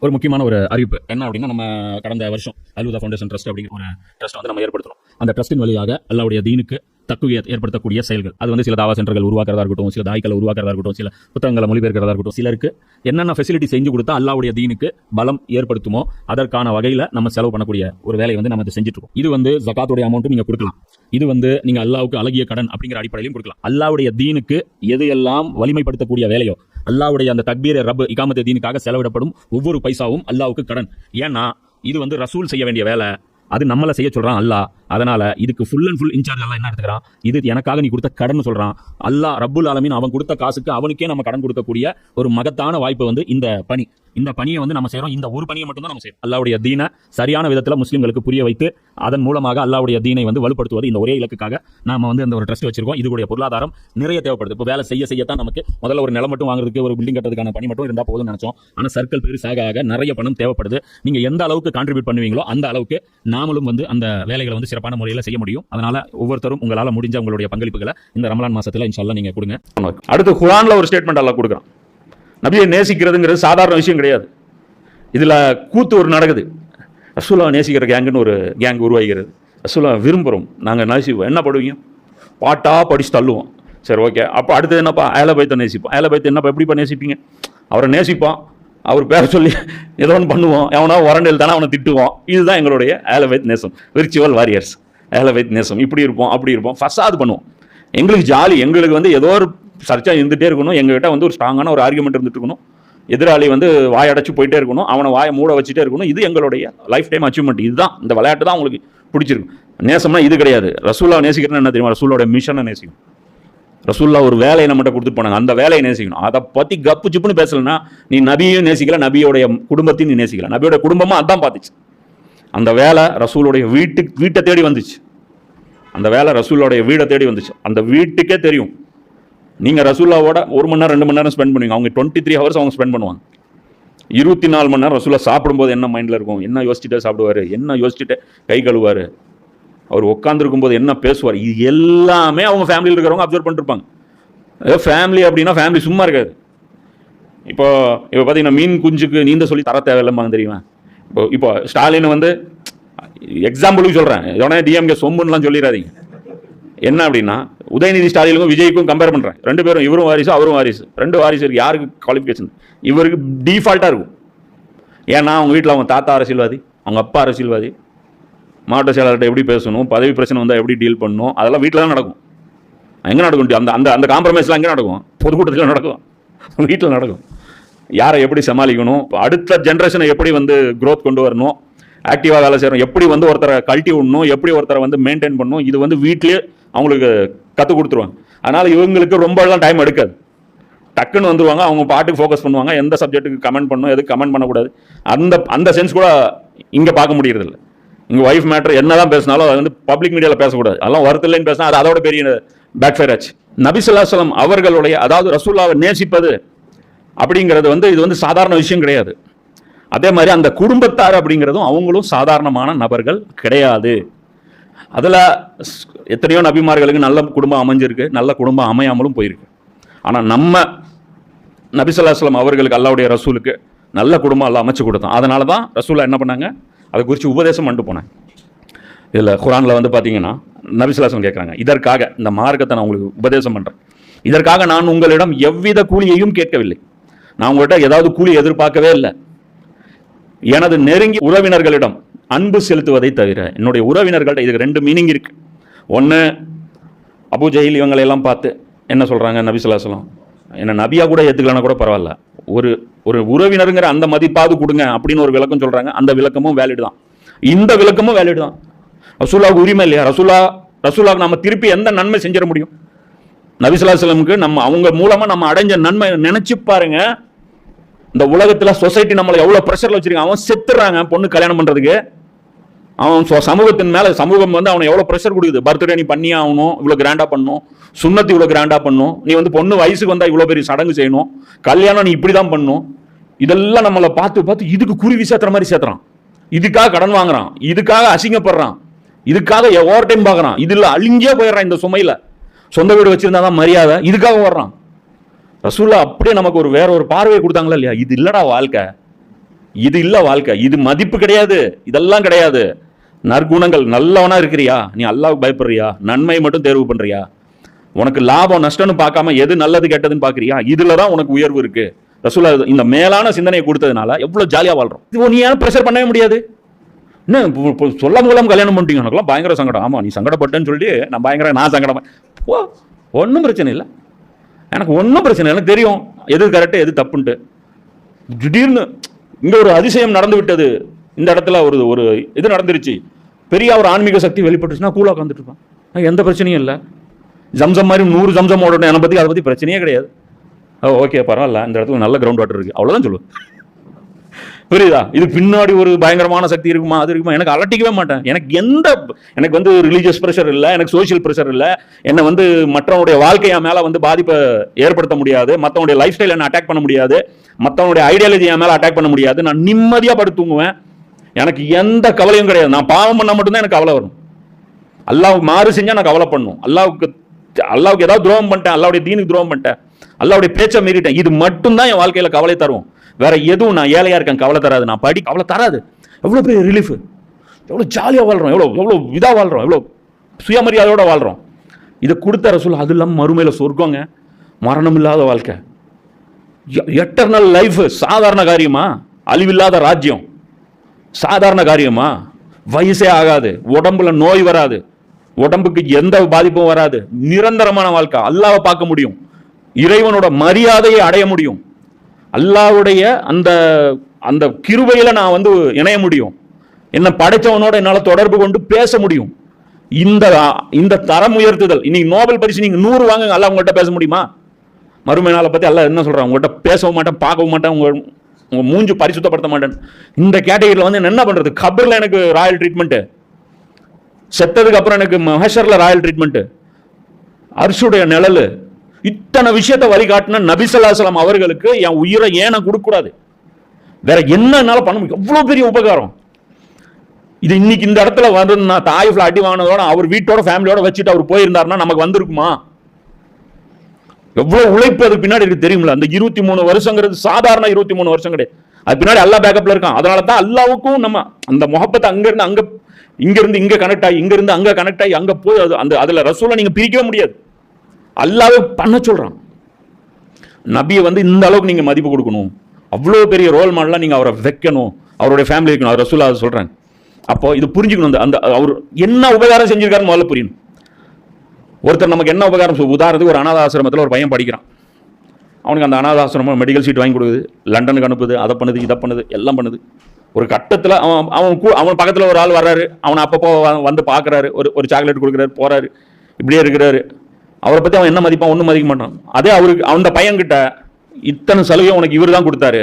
ஒரு முக்கியமான ஒரு அறிவிப்பு என்ன அப்படின்னா, நம்ம கடந்த வருஷம் அல்ஹுதா ஃபவுண்டேஷன் ட்ரஸ்ட் அப்படிங்கிற ஒரு ட்ரஸ்ட் வந்து நம்ம ஏற்படுத்தணும். அந்த ட்ரஸ்டின் வழியாக அல்லாஹ்வுடைய தீனுக்கு தக்வியத் ஏற்படுத்தக்கூடிய செயல்கள், அது வந்து சில தாவா சென்டர்கள் உருவாக்குறதா இருக்கட்டும், சில தாய்க்களை உருவாக்குறதா இருக்கட்டும், சில புத்தகங்களை மொழிபெயர்க்கிறதா இருக்கட்டும், சிலருக்கு என்னென்ன ஃபெசிலிட்டி செஞ்சு கொடுத்தா அல்லாஹ்வுடைய தீனுக்கு பலம் ஏற்படுத்துமோ அதற்கான வகையில் நம்ம செலவு பண்ணக்கூடிய ஒரு வேலையை வந்து நம்ம செஞ்சுட்டு இருக்கோம். இது வந்து ஜகாத்துடைய அமௌண்ட்டும் நீங்க கொடுக்கலாம். இது வந்து நீங்க அல்லாஹ்வுக்கு அழகிய கடன் அப்படிங்கிற அடிப்படையிலும் கொடுக்கலாம். அல்லாஹ்வுடைய தீனுக்கு எது எல்லாம் வலிமைப்படுத்தக்கூடிய வேலையோ, அல்லாஹ்வுடைய அந்த தக்பீர் ரப் இகாமத் தீனுக்காக செலவிடப்படும் ஒவ்வொரு பைசாவும் அல்லாஹ்வுக்கு கடன். ஏன்னா இது வந்து ரசூல் செய்ய வேண்டிய வேலை, அது நம்மளை செய்ய சொல்றான் அல்லாஹ். அதனால இதுக்கு ஃபுல் அண்ட் ஃபுல் இன்சார்ஜ் எல்லாம் என்ன எடுத்துக்கிறான், இது எனக்காக நீ கொடுத்த கடன் சொல்றான் அல்லாஹ் ரப்புல் ஆலமீன். அவன் கொடுத்த காசுக்கு அவனுக்கே நம்ம கடன் கொடுக்கக்கூடிய ஒரு மகத்தான வாய்ப்பு வந்து இந்த பணியை வந்து நம்ம செய்யறோம். இந்த ஒரு பணியை மட்டும் தான் நம்ம செய்யறோம். அல்லாஹ்வுடைய தீனை சரியான விதத்தில் முஸ்லிம்களுக்கு புரிய வைத்து அதன் மூலமாக அல்லாஹ்வுடைய தீனை வந்து வலுப்படுத்துவது இந்த ஒரே இலக்குக்காக நாம வந்து இந்த ஒரு ட்ரஸ்ட் வச்சிருக்கோம். இதுடைய பொருளாதாரம் நிறைய தேவைப்படுது. இப்போ வேலை செய்யத்தான் நமக்கு முதல்ல ஒரு நிலம் மட்டும் வாங்குறதுக்கு, ஒரு பில்டிங் கட்டுறதுக்கான பணி மட்டும் இருந்தால் போதும்னு நினைச்சோம். ஆனால் சர்க்கிள் பெருசாக ஆக நிறைய பணம் தேவைப்படுது. நீங்க எந்த அளவுக்கு கான்ட்ரிபியூட் பண்ணுவீங்களோ அந்த அளவுக்கு நாமளும் வந்து அந்த வேலைகளை வந்து சிறப்பான முறையில் செய்ய முடியும். அதனால ஒவ்வொருத்தரும் உங்களால் முடிஞ்ச உங்களுடைய பங்களிப்புகளை இந்த ரமலான் மாசத்துல இன்ஷா அல்லாஹ் நீங்க கொடுங்க. அடுத்து குர்ஆன்ல ஒரு ஸ்டேட்மெண்ட் அல்லாஹ் கொடுக்குறான். நபியை நேசிக்கிறதுங்கிறது சாதாரண விஷயம் கிடையாது. இதுல கூத்து ஒரு நடக்குது. ரசூலுல்லாஹ் நேசிக்கிற கேங்குன்னு ஒரு கேங் உருவாகிறது. ரசூலுல்லாஹ் விரும்புகிறோம், நாங்கள் நேசிப்போம். என்ன படுவீங்க? பாட்டா படிச்சு தள்ளுவோம். சரி, ஓகே. அப்போ அடுத்தது என்னப்பா? அஹ்ல பைத்தை நேசிப்போம். அஹ்ல பைத்தை என்னப்பா எப்படிப்பா நேசிப்பீங்க? அவரை நேசிப்போம், அவர் பேர சொல்லி ஏதோ ஒன்று பண்ணுவோம், எவனா உரண்டில் தானே அவனை திட்டுவோம். இதுதான் எங்களுடைய அஹ்ல பைத் நேசம். விர்ச்சுவல் வாரியர்ஸ், அஹ்ல பைத் நேசம். இப்படி இருப்போம், அப்படி இருப்போம், ஃபசாது பண்ணுவோம். எங்களுக்கு ஜாலி, எங்களுக்கு வந்து ஏதோ ஒரு சர்ச்சா இருந்துகிட்டே இருக்கணும். எங்ககிட்ட வந்து ஒரு ஸ்ட்ராங்கான ஒரு ஆர்குமெண்ட் இருந்துட்டு இருக்கணும். எதிராளி வந்து வாயடைச்சு போயிட்டே இருக்கணும், அவனை வாயை மூட வச்சுட்டே இருக்கணும். இது எங்களுடைய லைஃப் டைம் அச்சீவ்மெண்ட். இதுதான், இந்த விளையாட்டு தான் உங்களுக்கு பிடிச்சிருக்கும். நேசம்னா இது கிடையாது. ரசூலுல்லாஹ் நேசிக்கிறேன்னு என்ன தெரியுமா? ரசூலுல்லாஹ்வுடைய மிஷனை நேசிக்கணும். ரசூலுல்லாஹ் ஒரு வேலையை நம்மகிட்ட கொடுத்துட்டு போனாங்க, அந்த வேலையை நேசிக்கணும். அதை பற்றி கப்பு சிப்புன்னு பேசலன்னா நீ நபியையும் நேசிக்கல, நபியோடைய குடும்பத்தையும் நீ நேசிக்கல. நபியோட குடும்பமும் அதான் பார்த்துச்சு. அந்த வேலை ரசூலுடைய வீட்டை தேடி வந்துச்சு. அந்த வேலை ரசூலுடைய வீடை தேடி வந்துச்சு. அந்த வீட்டுக்கே தெரியும், நீங்கள் ரசூலுல்லாவோட 1 மணி நேரம் 2 மணி நேரம் ஸ்பெண்ட் பண்ணுவீங்க. அவங்க 23 ஹவர்ஸ் அவங்க ஸ்பெண்ட் பண்ணுவாங்க. 24 மணி நேரம் ரசூலுல்லாஹ் சாப்பிடும்போது என்ன மைண்டில் இருக்கும், என்ன யோசிச்சுட்டே சாப்பிடுவார், என்ன யோசிச்சுட்டு கை கழுவார், அவர் உட்காந்துருக்கும் போது என்ன பேசுவார், இது எல்லாமே அவங்க ஃபேமிலியில் இருக்கிறவங்க அப்சர்வ் பண்ணிருப்பாங்க. ஃபேமிலி அப்படின்னா ஃபேமிலி சும்மா இருக்காது. இப்போ பார்த்தீங்கன்னா மீன் குஞ்சுக்கு நீந்த சொல்லி தர தேவையில்லைம்பாங்க தெரியுமா? இப்போ ஸ்டாலின் வந்து எக்ஸாம்பிளுக்கு சொல்கிறேன், இதோட டிஎம்கே சொம்புன்னெலாம் சொல்லிடாதீங்க. என்ன அப்படின்னா, உதயநிதி ஸ்டாலினுக்கும் விஜய்க்கும் கம்பேர் பண்ணுறேன். 2 பேரும், இவரும் வாரிசு அவரும் வாரிசு. 2 வாரிசு இருக்கு. யாருக்கு குவாலிஃபிகேஷன்? இவருக்கு டிஃபால்ட்டாக இருக்கும். ஏன்னா அவங்க வீட்டில் அவங்க தாத்தா அரசியல்வாதி, அவங்க அப்பா அரசியல்வாதி, மாவட்ட செயலாளர்கிட்ட எப்படி பேசணும், பதவி பிரச்சனை வந்தால் எப்படி டீல் பண்ணணும், அதெல்லாம் வீட்டில் தான் நடக்கும். எங்கே நடக்கும்? அந்த அந்த அந்த காம்ப்ரமைஸ்லாம் எங்கே நடக்கும்? பொதுக்கூட்டத்தில் நடக்கும், வீட்டில் நடக்கும். யாரை எப்படி சமாளிக்கணும், அடுத்த ஜென்ரேஷனை எப்படி வந்து க்ரோத் கொண்டு வரணும், ஆக்டிவாக வேலை செய்யணும், எப்படி வந்து ஒருத்தரை கழட்டி விடணும், எப்படி ஒருத்தரை வந்து மெயின்டைன் பண்ணணும், இது வந்து வீட்லேயே அவங்களுக்கு கற்றுக் கொடுத்துருவாங்க. அதனால் இவங்களுக்கு ரொம்பலாம் டைம் எடுக்காது. டக்குன்னு வந்துடுவாங்க, அவங்க பாட்டுக்கு ஃபோக்கஸ் பண்ணுவாங்க. எந்த சப்ஜெக்ட்டுக்கு கமெண்ட் பண்ணணும், எதுக்கு கமெண்ட் பண்ணக்கூடாது, அந்த சென்ஸ் கூட இங்கே பார்க்க முடியறதில்ல. இங்கே ஒய்ஃப் மேட்டர் என்ன தான் பேசினாலும் அது வந்து பப்ளிக் மீடியாவில் பேசக்கூடாது. அதெல்லாம் வருத்தில்லைன்னு பேசினா அது அதோட பெரிய பேக் ஃபயர் ஆச்சு. நபி ஸல்லல்லாஹு அலைஹி வஸல்லம் அவர்களுடைய, அதாவது ரசூலுல்லாஹ்வை நேசிப்பது அப்படிங்கிறது வந்து இது வந்து சாதாரண விஷயம் கிடையாது. அதே மாதிரி அந்த குடும்பத்தார் அப்படிங்கிறதும் அவங்களும் சாதாரணமான நபர்கள் கிடையாது. அதில் எத்தனையோ நபிமார்களுக்கு நல்ல குடும்பம் அமைஞ்சிருக்கு, நல்ல குடும்பம் அமையாமலும் போயிருக்கு. ஆனால் நம்ம நபி ஸல்லல்லாஹு அலைஹி வஸல்லம் அவர்களுக்கு, அல்லாஹ்வுடைய ரசூலுக்கு நல்ல குடும்பம் எல்லாம் அமைச்சு கொடுத்தோம். அதனால தான் ரசூலுல்லாஹ் என்ன பண்ணாங்க, அதை குறித்து உபதேசம் பண்ணிட்டு போனேன். இதில் குர்ஆனில் வந்து பார்த்தீங்கன்னா நபி ஸல்லல்லாஹு அலைஹி வஸல்லம் கேட்குறாங்க, இதற்காக இந்த மார்க்கத்தை நான் உங்களுக்கு உபதேசம் பண்ணுறேன், இதற்காக நான் உங்களிடம் எவ்வித கூலியையும் கேட்கவில்லை, நான் உங்கள்கிட்ட ஏதாவது கூலி எதிர்பார்க்கவே இல்லை. எனது நெருங்கிய உறவினர்களிடம் அன்பு செலுத்துவதை தவிர, என்னுடைய உறவினர்கள்ட்ட, இதுக்கு 2 மீனிங் இருக்கு. ஒன்று, அபூ ஜஹீல் இவங்களையெல்லாம் பார்த்து என்ன சொல்கிறாங்க, நபி ஸல்லல்லாஹு அலைஹி வஸல்லம் என்ன நபியாக கூட ஏற்றுக்கலன்னா கூட பரவாயில்ல, ஒரு உறவினருங்கிற அந்த மதிப்பாவது கொடுங்க அப்படின்னு ஒரு விளக்கம் சொல்கிறாங்க. அந்த விளக்கமும் வேலிட் தான், இந்த விளக்கமும் வேலிட் தான். ரசூலுல்லாஹ்வுக்கு உரிமை இல்லையா? ரசூலுல்லாஹ்வுக்கு நம்ம திருப்பி எந்த நன்மை செஞ்சிட முடியும்? நபி ஸல்லல்லாஹு அலைஹி வஸல்லமுக்கு அவங்க மூலமாக நம்ம அடைஞ்ச நன்மை நினைச்சு பாருங்க. இந்த உலகத்தில் சொசைட்டி நம்மளை எவ்வளோ ப்ரெஷரில் வச்சிருக்காங்க. அவன் செத்துறாங்க பொண்ணு கல்யாணம் பண்ணுறதுக்கு, அவன் சமூகத்தின் மேலே சமூகம் வந்து அவனை எவ்வளோ ப்ரெஷர் கொடுக்குது. பர்த்டே நீ பண்ணியே ஆகணும், இவ்வளோ கிராண்டாக பண்ணணும், சுன்னத்து இவ்வளோ கிராண்டாக பண்ணணும், நீ வந்து பொண்ணு வயசுக்கு வந்தால் இவ்வளோ பெரிய சடங்கு செய்யணும், கல்யாணம் நீ இப்படி தான் பண்ணணும். இதெல்லாம் நம்மளை பார்த்து இதுக்கு குருவி சேர்த்துற மாதிரி சேர்த்துறான், இதுக்காக கடன் வாங்குறான், இதுக்காக அசிங்கப்படுறான், இதுக்காக ஓவர் டைம் பார்க்குறான், இதில் அழிஞ்சே போயிடுறான். இந்த சுமையில் சொந்த வீடு வச்சிருந்தா தான் மரியாதை, இதுக்காக வர்றான். ரசூலுல்லாஹ் அப்படியே நமக்கு வேற ஒரு பார்வையை கொடுத்தாங்களா இல்லையா? இது இல்லடா வாழ்க்கை, இது இல்ல வாழ்க்கை, இது மதிப்பு கிடையாது, இதெல்லாம் கிடையாது. நற்குணங்கள், நல்லவனா இருக்கிறியா, நீ அல்லாஹ்வுக்கு பயப்படுறியா, நன்மை மட்டும் தேர்வு பண்றியா, உனக்கு லாபம் நஷ்டம்னு பார்க்காம எது நல்லது கெட்டதுன்னு பார்க்கறியா, இதுல தான் உனக்கு உயர்வு இருக்கு. ரசூலுல்லாஹ் இந்த மேலான சிந்தனையை கொடுத்ததுனால எவ்வளவு ஜாலியா வாழ்றோம். இது நீ ஏன் ப்ரெஷர் பண்ணவே முடியாது. என்ன சொல்லாம கொள்ளாம கல்யாணம் பண்ணிட்டீங்க, எனக்குலாம் பயங்கர சங்கடம். ஆமா, நீ சங்கடப்பட்டேன்னு சொல்லிட்டு நான் சங்கடம். ஓ, ஒன்றும் பிரச்சனை இல்லை, எனக்கு ஒன்றும் பிரச்சனை இல்லை, எனக்கு தெரியும் எது கரெக்டு எது தப்புன்ட்டு. திடீர்னு இங்க ஒரு அதிசயம் நடந்து விட்டது, இந்த இடத்துல ஒரு இது நடந்துருச்சு, பெரிய ஒரு ஆன்மீக சக்தி வெளிப்பட்டுச்சுன்னா கூலா உட்காந்துட்டு இருப்பான், எந்த பிரச்சனையும் இல்லை. ஜம்சம் மாதிரி 100 ஜம்சம் ஓடணும், என்னை பற்றி அதை பற்றி பிரச்சனையே கிடையாது. ஓகே பரவாயில்ல, இந்த இடத்துல நல்ல கிரவுண்ட் வாட்டர் இருக்கு, அவ்வளோதான் சொல்லுவேன். புரியுதா? இது பின்னாடி ஒரு பயங்கரமான சக்தி இருக்குமா, அது இருக்குமா, எனக்கு அலட்டிக்கவே மாட்டேன். எனக்கு வந்து ரிலீஜியஸ் ப்ரெஷர் இல்லை, எனக்கு சோஷியல் ப்ரெஷர் இல்லை, என்னை வந்து மற்றவனுடைய வாழ்க்கையா மேலே வந்து பாதிப்பை ஏற்படுத்த முடியாது, மற்றவனுடைய லைஃப் ஸ்டைல் என்ன அட்டாக் பண்ண முடியாது, மற்றவனுடைய ஐடியாலஜி என் மேலே அட்டாக் பண்ண முடியாது. நான் நிம்மதியாக படுத்து தூங்குவேன், எனக்கு எந்த கவலையும் கிடையாது. நான் பாவம் பண்ணால் மட்டும்தான் எனக்கு கவலை வரும். அல்லாஹ்வுக்கு மாறு செஞ்சால் நான் கவலை பண்ணும். அல்லாஹ்வுக்கு ஏதாவது துரோகம் பண்ணிட்டேன், அல்லாஹ்வுடைய தீனுக்கு துரோகம் பண்ணிட்டேன், அல்லாஹ்வுடைய பேச்சை மீறிட்டேன், இது மட்டும்தான் என் வாழ்க்கையில் கவலை தரும். வேற எதுவும் நான் ஏழையா இருக்கேன் கவலை தராது, நான் படி கவலை தராது. எவ்வளோ பெரிய ரிலீஃப், எவ்வளோ ஜாலியாக வாழ்கிறோம், எவ்வளோ இதாக வாழ்கிறோம், எவ்வளோ சுயமரியாதையோடு வாழ்கிறோம். இதை கொடுத்த ரசூல். அது இல்லாமல் மறுமையில் சொர்க்கங்க, மரணம் இல்லாத வாழ்க்கை, எட்டர்னல் லைஃப். சாதாரண காரியமா? அழிவில்லாத ராஜ்யம் சாதாரண காரியமா? வயசே ஆகாது, உடம்புல நோய் வராது, உடம்புக்கு எந்த பாதிப்பும் வராது, நிரந்தரமான வாழ்க்கை, அல்லாஹ்வை பார்க்க முடியும், இறைவனோட மரியாதையை அடைய முடியும், அல்லாஹ்வுடைய அந்த அந்த கிருபையில நான் வந்து இணைய முடியும், என்ன படைச்சவனோட என்னால் தொடர்பு கொண்டு பேச முடியும். இந்த தரம் உயர்த்துதல். இன்னைக்கு நோபல் பரிசு நீங்க 100 வாங்க, அல்லாஹ் உங்கள்கிட்ட பேச முடியுமா? மறுமை நாளை பத்தி அல்லாஹ் என்ன சொல்றான்? உங்கள்கிட்ட பேசவும் மாட்டேன், பார்க்கவும் மாட்டேன், உங்க மூஞ்சு பரிசுத்தப்படுத்த மாட்டேன். இந்த கேட்டகரியில் வந்து என்ன பண்றது? கபர்ல எனக்கு ராயல் ட்ரீட்மெண்ட், செத்ததுக்கு அப்புறம் எனக்கு மஹஷர்ல ராயல் ட்ரீட்மெண்ட், அர்ஷுடைய நிழல், இத்தனை விஷயத்தை வழிகாட்டின நபி ஸல்லல்லாஹு அலைஹி வஸல்லம் அவர்களுக்கு என் உயிரை ஏன் கொடுக்க கூடாது? வேற என்னன்னால பண்ண முடியும்? எவ்வளவு பெரிய உபகாரம் இது. இன்னைக்கு இந்த இடத்துல வந்து நான் தாயிஃப்ல அடி வாங்கினதோட அவர் வீட்டோட ஃபேமிலியோட வச்சுட்டு அவர் போயிருந்தாருன்னா நமக்கு வந்திருக்குமா? எவ்வளவு உழைப்பு அது பின்னாடி இருக்கு தெரியுமில்ல? அந்த 23 வருஷங்கிறது சாதாரண 23 வருஷம் கிடையாது. அது பின்னாடி அல்லாஹ் பேக்கப்ல இருக்கான். அதனால தான் அல்லாஹ்வுக்கும் நம்ம அந்த முஹப்பத்தை இங்க இருந்து இங்க கனெக்ட் ஆகி, இங்க இருந்து அங்க கனெக்ட் ஆகி, அங்க போய் அதுல ரசூலை நீங்க பிரிக்கவே முடியாது. அல்லாஹ்வே பண்ண சொல்றான். நபியை வந்து இந்த அளவுக்கு நீங்க மதிப்பு கொடுக்கணும், அவ்வளவு பெரிய ரோல் மாடலா நீங்க அவரை வைக்கணும், அவருடைய ஃபேமிலி வைக்கணும். ரசூலா அதை சொல்றாங்க. அப்போ இது புரிஞ்சுக்கணும், அந்த அவர் என்ன உபகாரம் செஞ்சிருக்காருன்னு முதல்ல புரியணும். ஒருத்தர் நமக்கு என்ன உபகாரம், உதாரணத்துக்கு ஒரு அனாத ஆசிரமத்தில் ஒரு பையன் படிக்கிறான், அவனுக்கு அந்த அனாத ஆசிரமம் மெடிக்கல் சீட் வாங்கி கொடுக்குது, லண்டனுக்கு அனுப்புது, அதை பண்ணுது, இதை பண்ணுது, எல்லாம் பண்ணுது. ஒரு கட்டத்தில் அவன் பக்கத்தில் ஒரு ஆள் வர்றாரு, அவனை அப்பப்போ வந்து பார்க்குறாரு, ஒரு சாக்லேட் கொடுக்குறாரு, போறாரு, இப்படியே இருக்கிறாரு. அவரை பற்றி அவன் என்ன மதிப்பான்? ஒன்றும் மதிக்க மாட்டான். அதே அவருக்கு அந்த பையன்கிட்ட இத்தனை செலவை உனக்கு இவர் தான் கொடுத்தாரு,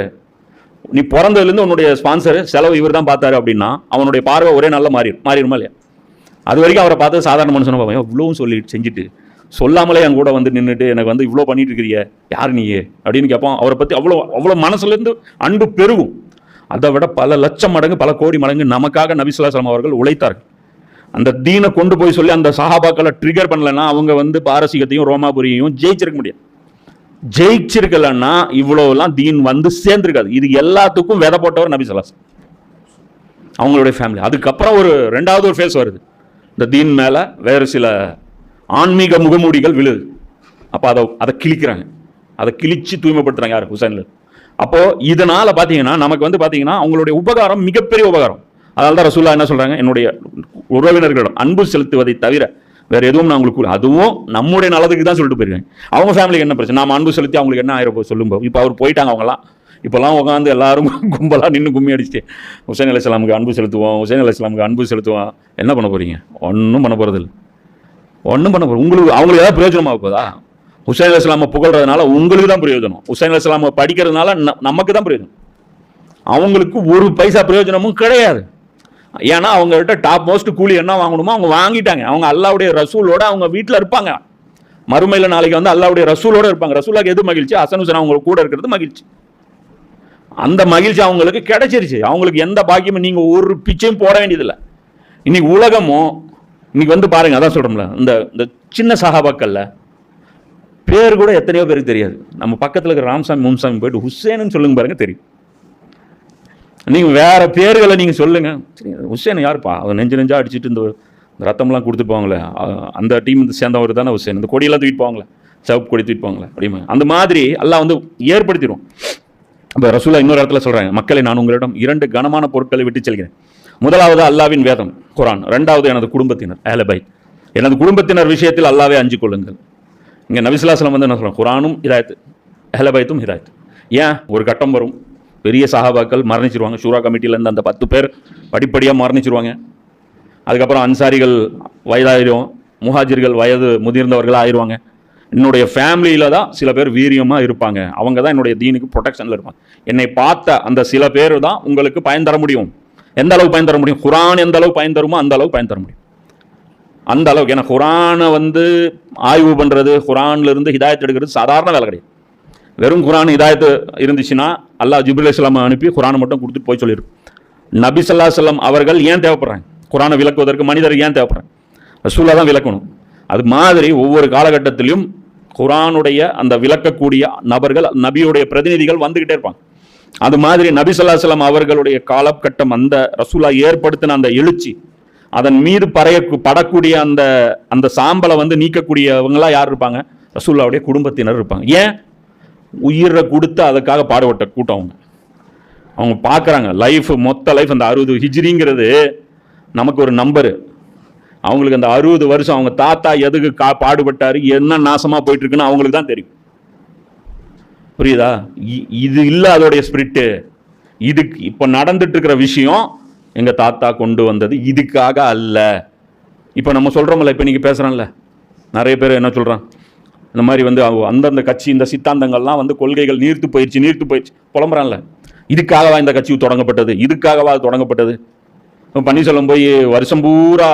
நீ பிறந்ததுலேருந்து உன்னுடைய ஸ்பான்சர் செலவு இவர் தான் பார்த்தாரு அப்படின்னா அவனுடைய பார்வை ஒரே நாளில் மாறிடுமா இல்லையா? அது வரைக்கும் அவரை பார்த்து சாதாரண மனுஷனை பார்ப்பேன், இவ்வளவும் செஞ்சுட்டு சொல்லாமலே என் கூட வந்து நின்றுட்டு எனக்கு வந்து இவ்வளோ பண்ணிட்டு இருக்கிறிய, யார் நீ அப்படின்னு கேட்பான். அவரை பற்றி அவ்வளோ மனசுலேருந்து அன்பு பெருகும். அதை விட பல லட்சம் மடங்கு, பல கோடி மடங்கு நமக்காக நபி ஸல்லல்லாஹு அலைஹி வஸல்லம் அவர்கள் உழைத்தார்கள். அந்த தீனை கொண்டு போய் சொல்லி அந்த சஹாபாக்களை ட்ரிகர் பண்ணலன்னா அவங்க வந்து பாரசீகத்தையும் ரோமாபுரியையும் ஜெயிச்சிருக்க முடியாது. ஜெயிச்சிருக்கலன்னா இவ்வளோலாம் தீன் வந்து சேர்ந்துருக்காது. இது எல்லாத்துக்கும் விதை போட்டவர் நபி ஸல்லல்லாஹு அலைஹி வஸல்லம், அவங்களுடைய ஃபேமிலி. அதுக்கப்புறம் ரெண்டாவது ஒரு ஃபேஸ் வருது, இந்த தீன் மேலே வேறு சில ஆன்மீக முகமூடிகள் விழுது. அப்போ அதை கிழிக்கிறாங்க, அதை கிழிச்சு தூய்மைப்படுத்துறாங்க. யார்? ஹுசைன்ல. அப்போ இதனால பார்த்தீங்கன்னா நமக்கு வந்து பார்த்தீங்கன்னா அவங்களுடைய உபகாரம் மிகப்பெரிய உபகாரம். அதனால தான் ரசூலுல்லாஹ் என்ன சொல்றாங்க? என்னுடைய உறவினர்களிடம் அன்பு செலுத்துவதை தவிர வேற எதுவும் நான் உங்களுக்கு, அதுவும் நம்முடைய நல்லதுக்கு தான் சொல்லிட்டு போயிருக்காங்க. அவங்க ஃபேமிலிக்கு என்ன பிரச்சனை, நாம அன்பு செலுத்தி அவங்களுக்கு என்ன ஆயிரம் சொல்லும்போது, இப்போ அவர் போயிட்டாங்க, அவங்களாம் இப்போல்லாம் உட்காந்து எல்லாரும் கும்பலாக நின்று கும்மி அடிச்சுட்டு ஹுசைன் அலைஹிஸ்ஸலாமுக்கு அன்பு செலுத்துவோம், ஹுசைன் அலைஹிஸ்ஸலாமுக்கு அன்பு செலுத்துவோம். என்ன பண்ண போறீங்க? ஒன்றும் பண்ண போறது இல்லை, ஒன்றும் பண்ண போகிறது. அவங்களுக்கு ஏதாவது பிரயோஜனமாக போதா? ஹுசைன் அலைஹிஸ்ஸலாமை புகழ்றதுனால உங்களுக்கு தான் பிரயோஜனம், ஹுசைன் அலைஹிஸ்ஸலாமை படிக்கிறதுனால நமக்கு தான் பிரயோஜனம். அவங்களுக்கு ஒரு பைசா பிரயோஜனமும் கிடையாது. ஏன்னா அவங்கள்ட்ட டாப் மோஸ்ட் கூலி என்ன வாங்கணுமோ அவங்க வாங்கிட்டாங்க. அவங்க அல்லாஹ்வுடைய ரசூலோட அவங்க வீட்டில் இருப்பாங்க. மறுமையில் நாளைக்கு வந்து அல்லாஹ்வுடைய ரசூலோட இருப்பாங்க. ரசூலுக்கு எது மகிழ்ச்சி? ஹசன் ஹுசைன் அவங்க கூட இருக்கிறது மகிழ்ச்சி. அந்த மகிழ்ச்சி அவங்களுக்கு கிடைச்சிருச்சு. அவங்களுக்கு எந்த பாக்கியமும் நீங்க ஒரு பிச்சையும் போட வேண்டியதில்லை. இன்னைக்கு உலகமும் இன்னைக்கு வந்து பாருங்க, அதான் சொல்றோம்ல, இந்த சின்ன சஹாபாக்கள்ல பேர் கூட எத்தனையோ பேருக்கு தெரியாது. நம்ம பக்கத்தில் இருக்கிற ராமசாமி மும்சாமி போயிட்டு ஹுசேன்னு சொல்லுங்க பாருங்க, தெரியும். நீங்கள் வேறு பேர்களை நீங்கள் சொல்லுங்கள். சரி, ஹுசேன் யாருப்பா, அவர் நெஞ்சா அடிச்சுட்டு இந்த ரத்தம்லாம் கொடுத்துட்டு போவாங்களே, அந்த டீம் சேர்ந்தவர் தானே ஹுசேன், இந்த கொடியெல்லாம் தூக்கிட்டு போவாங்களே, சிவப்பு கொடி தூக்கிட்டு போவாங்களே அப்படிமா. அந்த மாதிரி அல்லாஹ் வந்து ஏற்படுத்திடும். இப்போ ரசூலா இன்னொரு இடத்துல சொல்கிறாங்க, மக்களை நான் உங்களிடம் 2 கனமான பொருட்களை விட்டு செல்கிறேன். முதலாவது அல்லாவின் வேதம் குர்ஆன், 2வது எனது குடும்பத்தினர் அஹ்ல பைத். எனது குடும்பத்தினர் விஷயத்தில் அல்லாவே அஞ்சு கொள்ளுங்கள். இங்கே நபி ஸல்லல்லாஹு அலைஹி வஸல்லம் வந்து என்ன சொல்கிறாங்க, குர்ஆனும் ஹிதாயத், அஹ்ல பைத்தும் ஹிதாயத். ஏன் ஒரு கட்டம் வரும், பெரிய சஹாபாக்கள் மரணிச்சிருவாங்க, ஷூரா கமிட்டியிலேருந்து அந்த 10 பேர் படிப்படியாக மரணிச்சிருவாங்க. அதுக்கப்புறம் அன்சாரிகள் வயதாயிரும், முஹாஜிர்கள் வயது முதிர்ந்தவர்களாக ஆயிடுவாங்க. என்னுடைய ஃபேமிலியில் தான் சில பேர் வீரியமாக இருப்பாங்க, அவங்க தான் என்னுடைய தீனுக்கு ப்ரொடெக்ஷனில் இருப்பாங்க. என்னை பார்த்த அந்த சில பேர் தான் உங்களுக்கு பயன் தர முடியும். எந்த அளவுக்கு பயன் தர முடியும், குர்ஆன் எந்த அளவுக்கு பயன் தருமோ அந்த அளவுக்கு பயன் தர முடியும். அந்த அளவுக்கு. ஏன்னா குர்ஆனை வந்து ஆய்வு பண்ணுறது, குர்ஆன்லேருந்து ஹிதாயத் எடுக்கிறது சாதாரண வேலை கிடையாது. வெறும் குர்ஆன் ஹிதாயத்து இருந்துச்சுன்னா அல்லாஹ் ஜிப்ரீல் அலைஹிஸ்ஸலாம் அனுப்பி குர்ஆனை மட்டும் கொடுத்துட்டு போய் சொல்லிடும். நபி ஸல்லல்லாஹு அலைஹி வஸல்லம் அவர்கள் ஏன் தேவைப்படுறாங்க, குர்ஆனை விளக்குவதற்கு மனிதர் ஏன் தேவைப்படுறாங்க, ரசூலா தான் விளக்கணும். அது மாதிரி ஒவ்வொரு காலகட்டத்திலும் குர்ஆனுடைய அந்த விளக்கக்கூடிய நபர்கள், நபியுடைய பிரதிநிதிகள் வந்துக்கிட்டே இருப்பாங்க. அது மாதிரி நபி ஸல்லல்லாஹு அலைஹி வஸல்லம் அவர்களுடைய காலகட்டம், அந்த ரசூலா ஏற்படுத்தின அந்த எழுச்சி, அதன் மீது படக்கூடிய அந்த அந்த சாம்பலை வந்து நீக்கக்கூடியவங்களா யார் இருப்பாங்க, ரசூல்லாவுடைய குடும்பத்தினர் இருப்பாங்க. ஏன், உயிரை கொடுத்து அதுக்காக பாடுபட்ட கூட்டம். அவங்க பார்க்குறாங்க லைஃப், மொத்த லைஃப் அந்த 60 ஹிஜ்ரிங்கிறது நமக்கு ஒரு நம்பரு. அவங்களுக்கு அந்த 60 வருஷம் அவங்க தாத்தா எதுக்கு பாடுபட்டாரு, என்ன நாசமாக போயிட்டு இருக்குன்னு அவங்களுக்கு தான் தெரியும். புரியுதா? இது இல்லை அதோடைய ஸ்பிரிட்டு. இதுக்கு இப்போ நடந்துட்டு இருக்கிற விஷயம் எங்கள் தாத்தா கொண்டு வந்தது இதுக்காக அல்ல. இப்போ நம்ம சொல்கிறோம்ல, இப்போ நீங்கள் பேசுகிறான்ல, நிறைய பேர் என்ன சொல்கிறான், இந்த மாதிரி வந்து அந்தந்த கட்சி இந்த சித்தாந்தங்கள்லாம் வந்து கொள்கைகள் நீர்த்து போயிடுச்சு புலம்புறான்ல. இதுக்காகவா இந்த கட்சி தொடங்கப்பட்டது, இதுக்காகவா தொடங்கப்பட்டது? பன்னீர்செல்வம் போய் வருஷம் பூரா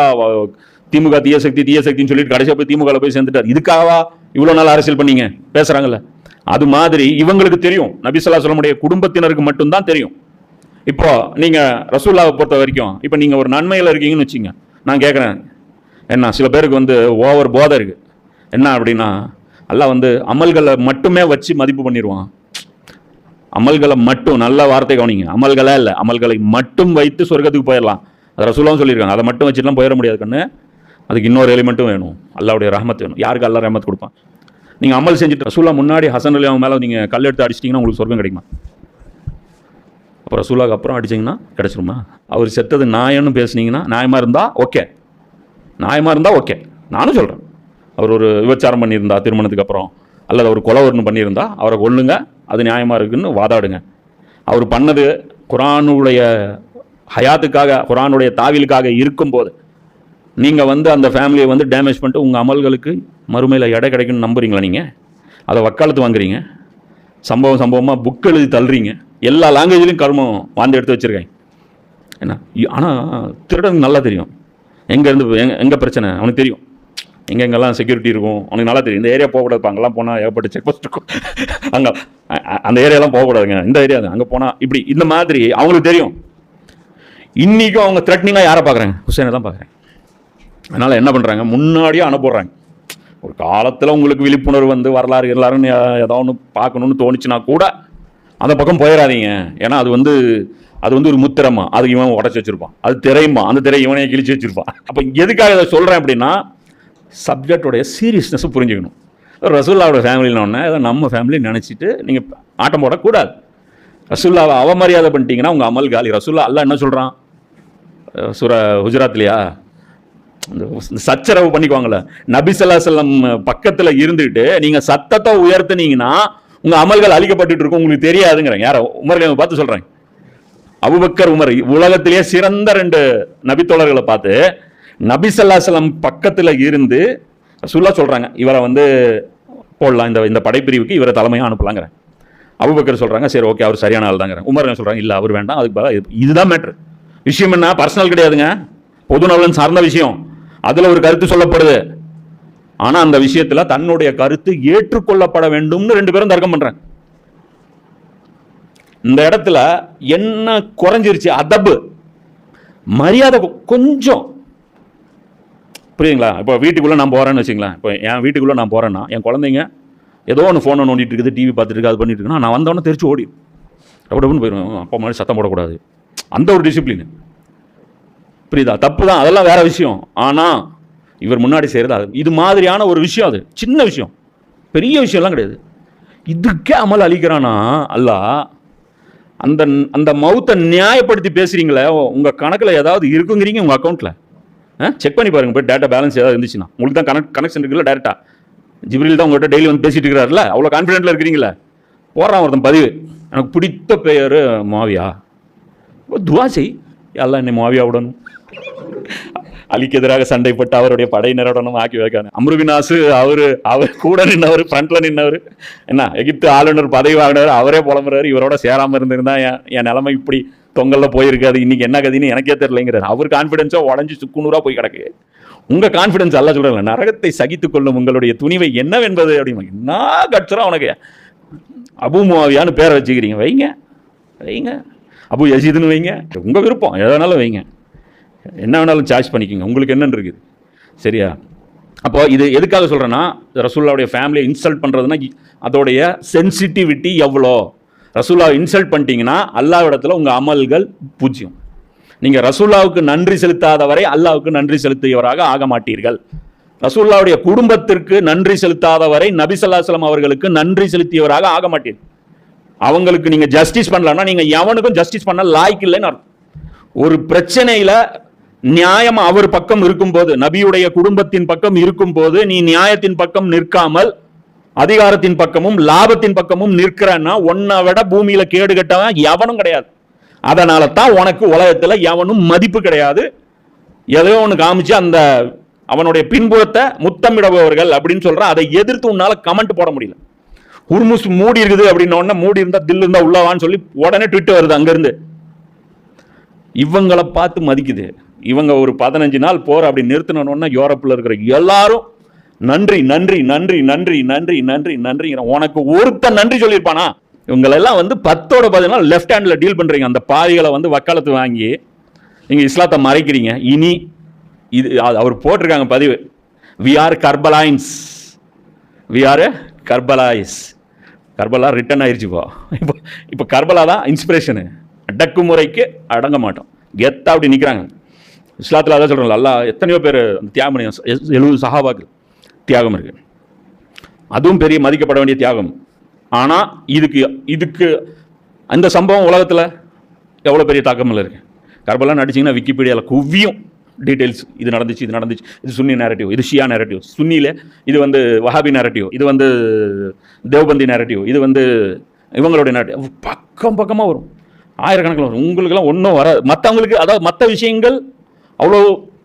திமுக தீய சக்தின்னு சொல்லிட்டு கடைசியாக போய் திமுக போய் சேர்ந்துட்டார். இதுக்காகவா இவ்வளோ நாள் அரசியல் பண்ணீங்க பேசுகிறாங்கல்ல. அது மாதிரி இவங்களுக்கு தெரியும், நபி ஸல்லல்லாஹு அலைஹி வஸல்லம் குடும்பத்தினருக்கு மட்டும்தான் தெரியும். இப்போ நீங்கள் ரசூலுல்லாஹை பொறுத்த வரைக்கும், இப்போ நீங்கள் ஒரு நன்மையில் இருக்கீங்கன்னு வச்சுங்க, நான் கேட்குறேன், என்ன சில பேருக்கு வந்து ஓவர் போதை இருக்குது. என்ன அப்படின்னா, அல்லாஹ் வந்து அமல்களை மட்டுமே வச்சு மதிப்பு பண்ணிடுவான். அமல்களை மட்டும், நல்ல வார்த்தை கவனிங்க, அமல்களே இல்லை, அமல்களை மட்டும் வைத்து சொர்க்கத்துக்கு போயிடலாம். அது ரசூலுல்லாஹ் சொல்லியிருக்காங்க. அதை மட்டும் வச்சுட்டுலாம் போயிட முடியாது கண்ணு. அதுக்கு இன்னொரு எலிமெண்ட்டும் வேணும், அல்லாஹ்வுடைய ரஹ்மத் வேணும். யாருக்கு அல்லாஹ் ரஹ்மத் கொடுப்பான்? நீங்கள் அமல் செஞ்சுட்டு ரசூலுல்லாஹ் முன்னாடி ஹசன் அலி அவங்க மேலே நீங்கள் கல் எடுத்து அடிச்சிட்டிங்கன்னா உங்களுக்கு சொர்க்கம் கிடைக்குமா? அப்புறம் ரசூலுல்லாஹ்க்கு அப்புறம் அடிச்சிங்கன்னா கிடச்சிருமா? அவர் செத்தது நியாயம்னு பேசுனீங்கன்னா, நியாயமாக இருந்தால் ஓகே, நியாயமாக இருந்தால் ஓகே, நானும் சொல்கிறேன். அவர் ஒரு விபச்சாரம் பண்ணியிருந்தா திருமணத்துக்கு அப்புறம், அல்லது அவர் கொலை ஒன்று பண்ணியிருந்தா அவரை கொல்லுங்க, அது நியாயமாக இருக்குன்னு வாதாடுங்க. அவர் பண்ணது குர்ஆனுடைய ஹயாத்துக்காக, குர்ஆனுடைய தாவீலுக்காக இருக்கும்போது நீங்கள் வந்து அந்த ஃபேமிலியை வந்து டேமேஜ் பண்ணிட்டு உங்கள் அமல்களுக்கு மறுமையில் எடை கிடைக்குன்னு நம்புறீங்களா? நீங்கள் அதை வக்காலத்து வாங்குறீங்க, சம்பவமாக புக் எழுதி தள்ளுறீங்க. எல்லா லாங்குவேஜ்லையும் கர்மம் வாழ்ந்து எடுத்து வச்சுருக்கேன். என்ன ஆனால் திருடனுக்கு நல்லா தெரியும் எங்கேருந்து எங்கே பிரச்சனை அவனுக்கு தெரியும், எங்கெங்கெல்லாம் செக்யூரிட்டி இருக்கும் அவனுக்கு நல்லா தெரியும். இந்த ஏரியா போகக்கூடாது, அங்கெல்லாம் போனால் ஏகப்பட்ட செக் போஸ்ட் இருக்கும், அங்கே அந்த ஏரியாலாம் போகக்கூடாதுங்க, இந்த ஏரியா அங்கே போனால் இப்படி, இந்த மாதிரி அவங்களுக்கு தெரியும். இன்றைக்கும் அவங்க த்ரெட்னிங்காக யாரை பார்க்குறாங்க? ஹுசேனை தான் பார்க்குறேன். அதனால் என்ன பண்ணுறாங்க, முன்னாடியே அனுப்புடுறாங்க. ஒரு காலத்தில் உங்களுக்கு விழிப்புணர்வு வந்து வரலாறு எல்லாருன்னு ஏதோ ஒன்று பார்க்கணுன்னு தோணுச்சுன்னா கூட அந்த பக்கம் போயிடாதீங்க. ஏன்னா அது வந்து ஒரு முத்திரமா, அது இவன் உடச்சி வச்சுருப்பான், அது திரையுமா, அந்த திரை இவனையே கிழிச்சு வச்சுருப்பான். அப்போ எதுக்காக இதை சொல்கிறேன் அப்படின்னா, சப்ஜெக்டோடைய சீரியஸ்னஸை புரிஞ்சுக்கணும். ரசூலுல்லாவோட ஃபேமிலின்னு ஏதோ நம்ம ஃபேமிலி நினச்சிட்டு நீங்கள் ஆட்டம் போடக்கூடாது. ரசூலுல்லாவை அவமரியாதை பண்ணிட்டீங்கன்னா உங்கள் அமல் காலி. ரசூலுல்லாஹ் அல்லாஹ் என்ன சொல்கிறான் சூரா ஹுஜராத்லையா, இந்த சச்சரவு பண்ணிக்குவாங்களே, நபி ஸல்லல்லாஹு அலைஹி வஸல்லம் பக்கத்தில் இருந்துட்டு நீங்கள் சத்தத்தை உயர்த்தினீங்கன்னா உங்கள் அமல்கள் அழிக்கப்பட்டு இருக்கும், உங்களுக்கு தெரியாதுங்கிறேன். யாரை? உமர்களை பார்த்து சொல்கிறேன். அபூபக்கர், உமர், உலகத்திலேயே சிறந்த 2 நபித்தோழர்களை பார்த்து நபி ஸல்லல்லாஹு அலைஹி வஸல்லம் பக்கத்தில் இருந்து ரசூலுல்லாஹ் சொல்கிறாங்க, இவரை வந்து போடலாம், இந்த படைப்பிரிவுக்கு இவரை தலைமையாக அனுப்பலாங்கிறேன். அபூபக்கர் சொல்கிறாங்க, சரி ஓகே அவர் சரியான ஆள் தாங்கிறேன். உமர் சொல்கிறாங்க, இல்லை அவர் வேண்டாம், அதுக்கு பதிலாக இதுதான் மேட்ரு. விஷயம் என்ன, பர்சனல் கிடையாதுங்க, பொது நலன் சார்ந்த விஷயம். அதில் ஒரு கருத்து சொல்லப்படுது, ஆனால் அந்த விஷயத்தில் தன்னுடைய கருத்து ஏற்றுக்கொள்ளப்பட வேண்டும்னு 2 பேரும் தர்க்கம் பண்ணுறாங்க. இந்த இடத்துல என்ன குறைஞ்சிருச்சு, அதப்பு, மரியாதை கொஞ்சம், புரியுதுங்களா? இப்போ வீட்டுக்குள்ளே நான் போகிறேன்னு வச்சுங்களேன், இப்போ என் வீட்டுக்குள்ளே நான் போகிறேன்னா என் குழந்தைங்க ஏதோ ஒன்று ஃபோனை நோண்டிட்டு இருக்குது, டிவி பார்த்துட்டு இருக்குது, அது பண்ணிட்டு இருக்குன்னா நான் வந்தவொடனே தெரிச்சு ஓடி அப்படின்னு போயிடுவேன். அப்பா மாதிரி சத்தம் போடக்கூடாது, அந்த ஒரு டிசிப்ளின். புரியுதா? தப்பு தான், அதெல்லாம் வேற விஷயம். ஆனால் இவர் முன்னாடி செய்கிறது அது இது மாதிரியான ஒரு விஷயம். அது சின்ன விஷயம், பெரிய விஷயம்லாம் கிடையாது. இதுக்கே அமல் அளிக்கிறானா அல்லாஹ். அந்த அந்த மௌத்தை நியாயப்படுத்தி பேசுறீங்களே, உங்கள் கணக்கில் ஏதாவது இருக்குங்கிறீங்க, உங்கள் அக்கௌண்ட்டில் செக் பண்ணி பாருங்க போய், டேட்டா பேலன்ஸ் ஏதாவது இருந்துச்சுன்னா. உங்களுக்கு தான் கனெக்ஷன் இருக்குல்ல டேரெக்டா. ஜிப்ரீல் தான் உங்கள்கிட்ட டெய்லி வந்து பேசிட்டு இருக்கிறாருல, அவ்வளோ கான்ஃபிடென்ட்டில் இருக்கிறீங்களே. போடுறான் ஒருத்தன் பதிவு, எனக்கு பிடித்த பெயர் மாவியா, துவா செய், எல்லாம் என்னை மாவியா விடணும், அலிக்கு எதிராக சண்டைப்பட்டு அவருடைய படையினருடனும் ஆக்கி வைக்காங்க. அம்ருபினாசு அவர் கூட நின்றவர், ஃப்ரண்ட்ல நின்றவர், என்ன எகிப்து ஆளுநர் பதவி வாங்கினவர், அவரே புலம்புறாரு, இவரோட சேராமல் இருந்திருந்தா என் நிலைமை இப்படி தொங்கல்ல போயிருக்காது, இன்னைக்கு என்ன கதின்னு எனக்கே தெரியலைங்கிறார். அவர் கான்ஃபிடென்ஸா உடஞ்சி சுக்குநூறா போய் கிடக்கு. உங்க கான்ஃபிடன்ஸ் அல்ல சொல்றாங்க, நரகத்தை சகித்துக் கொள்ளும் உங்களுடைய துணிவை என்னவென்பது அப்படின்னு. என்ன கட்சரா உனக்கு அபு முஆவியான்னு பேரை வச்சுக்கிறீங்க, வைங்க வைங்க, அபு யசீதுன்னு வைங்க, உங்க விருப்பம், எதனாலும் வைங்க, என்ன வேணாலும் சார்ஜ் பண்ணிக்கோங்க, உங்களுக்கு என்னன்னு இருக்குது. சரியா? அப்போ இது எதுக்காக சொல்கிறேன்னா, ரசூல்லாவுடைய ஃபேமிலியை இன்சல்ட் பண்ணுறதுனா அதோடைய சென்சிட்டிவிட்டி எவ்வளோ. ரசூல்லாவை இன்சல்ட் பண்ணிட்டீங்கன்னா அல்லாஹ்விடத்தில் உங்கள் அமல்கள் பூஜ்யம். நீங்கள் ரசூல்லாவுக்கு நன்றி செலுத்தாத வரை அல்லாஹ்வுக்கு நன்றி செலுத்தியவராக ஆக மாட்டீர்கள். ரசூல்லாவுடைய குடும்பத்திற்கு நன்றி செலுத்தாத வரை நபி ஸல்லல்லாஹு அலைஹி வஸல்லம் அவர்களுக்கு நன்றி செலுத்தியவராக ஆக மாட்டீர்கள். அவங்களுக்கு நீங்கள் ஜஸ்டிஸ் பண்ணலன்னா நீங்கள் எவனுக்கும் ஜஸ்டிஸ் பண்ண லாய்க்கு இல்லைன்னு அர்த்தம். ஒரு பிரச்சனையில் நியாயம் அவர் பக்கம் இருக்கும்போது, நபியுடைய குடும்பத்தின் பக்கம் இருக்கும்போது, நீ நியாயத்தின் பக்கம் நிற்காமல் அதிகாரத்தின் பக்கமும் லாபத்தின் பக்கமும் நிற்கிறன்னா உன்னை விட பூமியில கேடு கட்டவன் எவனும் கிடையாது. அதனால தான் உனக்கு உலகத்துல எவனும் மதிப்பு கிடையாது. எதையோ ஒன்று காமிச்சு அந்த அவனுடைய பின்புறத்தை முத்தமிடுபவர்கள் அப்படின்னு சொல்ற, அதை எதிர்த்து உன்னால கமெண்ட் போட முடியல. ஹுர்முஸ் மூடி இருக்குது அப்படின்ன உடனே, மூடி இருந்தா தில் இருந்தா உள்ளவான்னு சொல்லி உடனே ட்விட்டர் வருது அங்கிருந்து. இவங்களை பார்த்து மதிக்குது. இவங்க ஒரு 15 நாள் போற அப்படி நிறுத்தினோன்னா யூரோப்பில் இருக்கிற எல்லாரும் நன்றி நன்றி நன்றி நன்றி நன்றி நன்றி நன்றி. உனக்கு ஒருத்தன் நன்றி சொல்லியிருப்பானா? இவங்களெல்லாம் வந்து 10 நாள் லெஃப்ட் ஹேண்டில் டீல் பண்றீங்க. அந்த பாவிகளை வந்து வக்காலத்து வாங்கி நீங்க இஸ்லாத்தை மறைக்கிறீங்க. இனி இது அவர் போட்டிருக்காங்க பதிவு, we are Karbalaians, we are Karbalais. Karbala return ஆயிடுச்சுப்போ. இப்போ கர்பலா தான் இன்ஸ்பிரேஷனு. அடக்குமுறைக்கு அடங்க மாட்டோம், கெத்தா அப்படி நிற்கிறாங்க. இஸ்லாத்தில் அதான் சொல்கிறோம், அல்லாஹ் எத்தனையோ பேர் தியாகம் பண்ணி 70 சஹாபாக்கள் தியாகம் இருக்கு. அதுவும் பெரிய மதிக்கப்பட வேண்டிய தியாகம். ஆனால் இதுக்கு அந்த சம்பவம் உலகத்தில் எவ்வளோ பெரிய தாக்கமில் இருக்கு. கர்பலான்னு அடிச்சிங்கன்னா விக்கிபீடியாவில் குவியும் டீட்டெயில்ஸ். இது நடந்துச்சு, இது நடந்துச்சு, இது சுன்னி நேரட்டிவ், இது ஷியா நேரட்டிவ், சுன்னியில் இது வந்து வஹாபி நேரட்டிவ், இது வந்து தேவபந்தி நேரட்டிவ், இது வந்து இவங்களுடைய நேரட்டிவ், பக்கம் பக்கமாக வரும், ஆயிரக்கணக்கில் வரும். உங்களுக்கெல்லாம் ஒன்றும் வராது. மற்றவங்களுக்கு அதாவது மற்ற விஷயங்கள் அவ்வளோ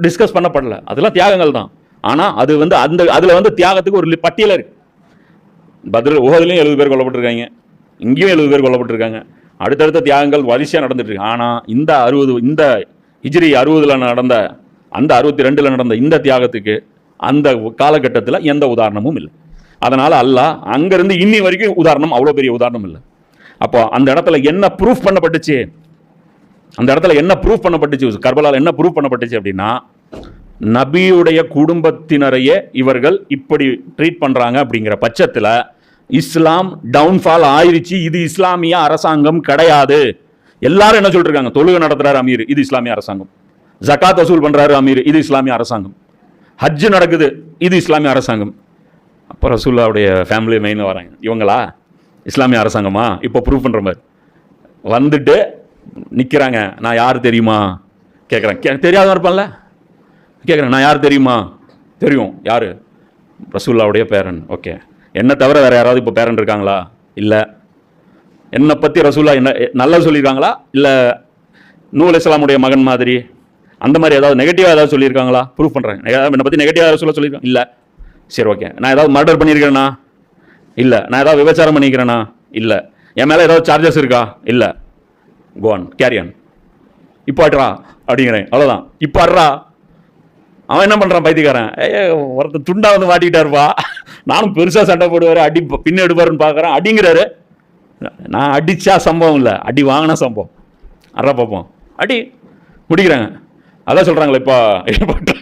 டிஸ்கஸ் பண்ணப்படல, அதெல்லாம் தியாகங்கள் தான். ஆனால் அது வந்து அதில் வந்து தியாகத்துக்கு ஒரு பட்டியலாக இருக்குது. பத்ர் உஹதுலையும் 70 பேர் கொல்லப்பட்டிருக்காங்க, இங்கேயும் 70 பேர் கொல்லப்பட்டிருக்காங்க. அடுத்தடுத்த தியாகங்கள் வரிசையாக நடந்துட்டு இருக்கு. ஆனால் இந்த ஹிஜ்ரி 60 நடந்த, அந்த 62 நடந்த இந்த தியாகத்துக்கு அந்த காலகட்டத்தில் எந்த உதாரணமும் இல்லை. அதனால் அல்லாஹ் அங்கேருந்து இன்னி வரைக்கும் உதாரணம், அவ்வளோ பெரிய உதாரணம் இல்லை. அப்போ அந்த இடத்துல என்ன ப்ரூஃப் பண்ணப்பட்டுச்சு, கர்பலால் என்ன ப்ரூஃப் பண்ணப்பட்டுச்சு அப்படின்னா, நபியுடைய குடும்பத்தினரையே இவர்கள் இப்படி ட்ரீட் பண்றாங்க அப்படிங்கிற பட்சத்தில் இஸ்லாம் டவுன்ஃபால் ஆயிருச்சு. இது இஸ்லாமிய அரசாங்கம் கிடையாது. எல்லாரும் என்ன சொல்லிட்டு இருக்காங்க, தொழுகை நடத்துறாரு அமீர், இது இஸ்லாமிய அரசாங்கம். ஜகாத் வசூல் பண்றாரு அமீர், இது இஸ்லாமிய அரசாங்கம். ஹஜ் நடக்குது, இது இஸ்லாமிய அரசாங்கம். அப்போ ரசூலுல்லாவுடைய ஃபேமிலி மெயினில் வராங்க, இவங்களா இஸ்லாமிய அரசாங்கமா? இப்போ ப்ரூவ் பண்ணுற மாதிரி வந்துட்டு நிற்கிறாங்க. நான் யார் தெரியுமா கேட்குறேன். தெரியாத இருப்பான்ல, கேட்குறேன், நான் யார் தெரியுமா? தெரியும். யார்? ரசூலுல்லாவுடைய பேரன். ஓகே, என்னை தவிர வேறு யாராவது இப்போ பேரன் இருக்காங்களா? இல்லை. என்னை பற்றி ரசூலுல்லாஹ் என்ன நல்லா சொல்லியிருக்காங்களா? இல்லை நூஹ் அலைஹிஸ்ஸலாமுடைய மகன் மாதிரி அந்த மாதிரி ஏதாவது நெகட்டிவாக ஏதாவது சொல்லியிருக்காங்களா? ப்ரூவ் பண்ணுறாங்க. என்னை பற்றி நெகட்டிவாக சொல்லியிருக்காங்க? இல்லை. சரி, ஓகே. நான் ஏதாவது மர்டர் பண்ணியிருக்கிறேன்னா? இல்லை. நான் ஏதாவது விபச்சாரம் பண்ணிக்கிறேன்னா? இல்லை. என் மேலே ஏதாவது சார்ஜஸ் இருக்கா? இல்லை. கோன் கேரியான். இப்போ ஆட்ரா அப்படிங்கிறேன், அவ்வளோதான். இப்போ ஆடுறா. அவன் என்ன பண்ணுறான் பைத்தியக்காரன், ஒருத்தர் துண்டா வந்து மாட்டிக்கிட்டாருப்பா, நானும் பெருசாக சண்டை போடுவார், அடி பின்ன எடுப்பாருன்னு பார்க்குறேன், அடிங்கிறாரு. நான் அடித்தா சம்பவம் இல்லை, அடி வாங்கினா சம்பவம். அறா பார்ப்போம், அடி முடிக்கிறாங்க. அதான் சொல்கிறாங்களே இப்போ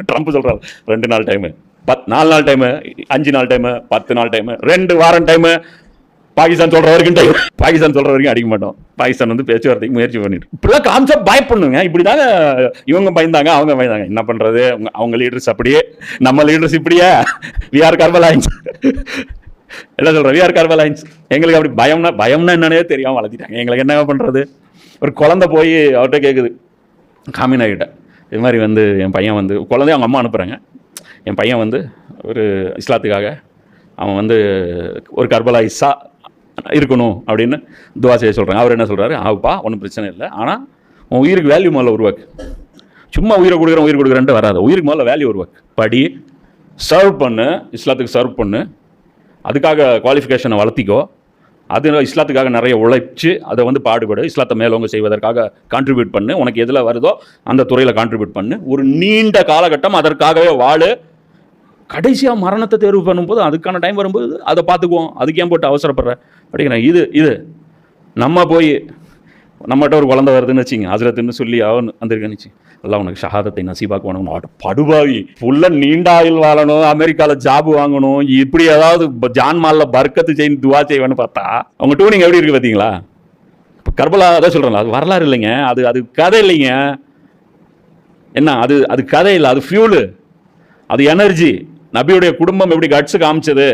ட்ரம்ப் சொல்கிறாங்க 2 நாள் டைமு, 4 நாள் டைமு, 5 நாள் டைமு, 10 நாள் டைமு, 2 வாரம் டைமு, பாகிஸ்தான் சொல்ற வரைக்கும் அடிக்க மாட்டோம். பாகிஸ்தான் வந்து பேச்சுவார்த்தைக்கு முயற்சி பண்ணிட்டு இப்படிலாம் காமிச்சா பயப்படுங்க. இப்படிதாங்க இவங்க பயந்தாங்க, அவங்க பயந்தாங்க. என்ன பண்றது, அவங்க லீடர்ஸ் அப்படியே, நம்ம லீடர்ஸ் இப்படியே. வி ஆர் கர்பலைன்ஸ் என்ன சொல்ற, வி ஆர் கர்பலைன்ஸ். எங்களுக்கு அப்படி பயம்னா என்னன்னே தெரியாம வளர்த்திட்டாங்க. எங்களுக்கு என்ன பண்றது. ஒரு குழந்தை போய் அவர்கிட்ட கேட்குது காமினா கிட்ட, இது மாதிரி வந்து என் பையன் வந்து, குழந்தைய அவங்க அம்மா அனுப்புகிறாங்க, என் பையன் வந்து ஒரு இஸ்லாத்துக்காக அவன் வந்து ஒரு கர்பலாயிஸா இருக்கணும் அப்படின்னு துவா செய்ய சொல்கிறாங்க. அவர் என்ன சொல்கிறாரு, ஆகுப்பா ஒன்றும் பிரச்சனை இல்லை, ஆனால் உன் உயிருக்கு வேல்யூ முதல்ல உருவாக்கு. சும்மா உயிரை கொடுக்குறேன்ட்டு வராது. உயிருக்கு முதல்ல வேல்யூ உருவாக்கு. படி, சர்வ் பண்ணு, இஸ்லாத்துக்கு சர்வ் பண்ணு, அதுக்காக குவாலிஃபிகேஷனை வளர்த்திக்கோ, அது இஸ்லாத்துக்காக நிறைய உழைச்சி அதை வந்து பாடுபடு, இஸ்லாத்தை மேலோங்க செய்வதற்காக கான்ட்ரிபியூட் பண்ணு, உனக்கு எதில் வருதோ அந்த துறையில் கான்ட்ரிபியூட் பண்ணு, ஒரு நீண்ட காலகட்டம் அதற்காகவே வாழு. கடைசியாக மரணத்தை தேர்வு பண்ணும்போது அதுக்கான டைம் வரும்போது அதை பார்த்துக்குவோம், அதுக்கு ஏன் போட்டு அவசரப்படுற அப்படிங்கிறேன். இது நம்ம போய் நம்மகிட்ட ஒரு குழந்தை வருதுன்னு வச்சிங்க, ஹஸ்ரத்துன்னு சொல்லி அவன் வந்திருக்கேன்னு எல்லாம் உனக்கு ஷஹாதத்தை நசீபாக்கணும், படுபாவி புள்ள நீண்டாயில் வாழணும், அமெரிக்காவில் ஜாப் வாங்கணும், இப்படி ஏதாவது ஜான்மாலில் பர்க்கத்து செய்து துவா செய்வேன்னு பார்த்தா அவங்க டூனிங் எப்படி இருக்குது பார்த்தீங்களா. இப்போ கர்பலா தான் சொல்கிறேன், அது வரலாறு இல்லைங்க, அது கதை இல்லைங்க. என்ன அது கதை இல்லை, அது ஃபியூலு, அது எனர்ஜி. நபியுடைய குடும்பம் எப்படி கட்ஸு காமிச்சது